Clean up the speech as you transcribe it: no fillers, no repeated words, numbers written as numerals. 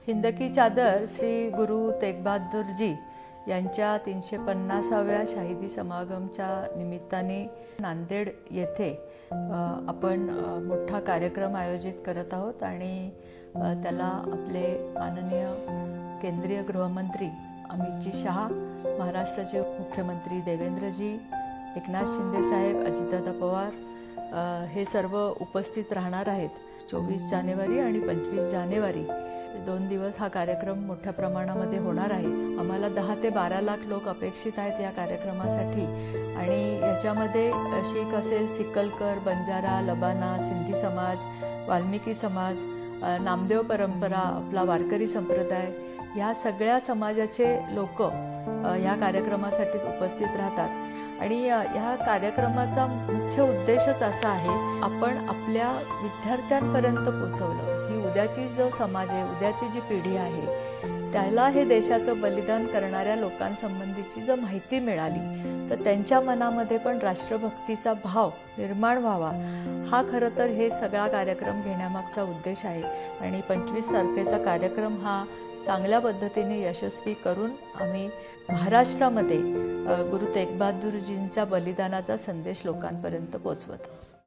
हिंद की चादर श्री गुरु तेग बहादुर जी यांच्या 350व्या शाहिदी समागमच्या निमित्ताने नांदेड येथे आपण मोठा कार्यक्रम आयोजित करत आहोत आणि त्याला आपले माननीय केंद्रीय गृहमंत्री अमितजी शहा, महाराष्ट्राचे मुख्यमंत्री देवेंद्रजी, एकनाथ शिंदे साहेब, अजितदादा पवार हे सर्व उपस्थित राहणार आहेत। 24 जानेवारी आणि 25 जानेवारी 2 दिवस हा कार्यक्रम मोठ्या प्रमाणामध्ये होणार आहे। आम्हाला 10 ते 12 लाख लोक अपेक्षित आहेत या कार्यक्रमासाठी आणि याच्यामध्ये शीख असेल, सिकलकर, बंजारा, लबाना, सिंधी समाज, वाल्मिकी समाज, नामदेव परंपरा, आपला वारकरी संप्रदाय या सगळ्या समाजाचे लोक या कार्यक्रमासाठी उपस्थित राहतात आणि या कार्यक्रमाचा मुख्य उद्देशच असा आहे, आपण आपल्या विद्यार्थ्यांपर्यंत पोहोचवलं। ही उद्याची जो समाज आहे, उद्याची जी पिढी आहे, त्याला हे देशाचं बलिदान करणाऱ्या लोकांसंबंधीची जर माहिती मिळाली तर त्यांच्या मनामध्ये पण राष्ट्रभक्तीचा भाव निर्माण व्हावा, हा खरं तर हे सगळा कार्यक्रम घेण्यामागचा उद्देश आहे। आणि 25 तारखेचा कार्यक्रम हा चांगल्या पद्धतीने यशस्वी करून आम्ही महाराष्ट्रामध्ये गुरु तेग बहादुरजींच्या बलिदानाचा संदेश लोकांपर्यंत पोहोचवतो।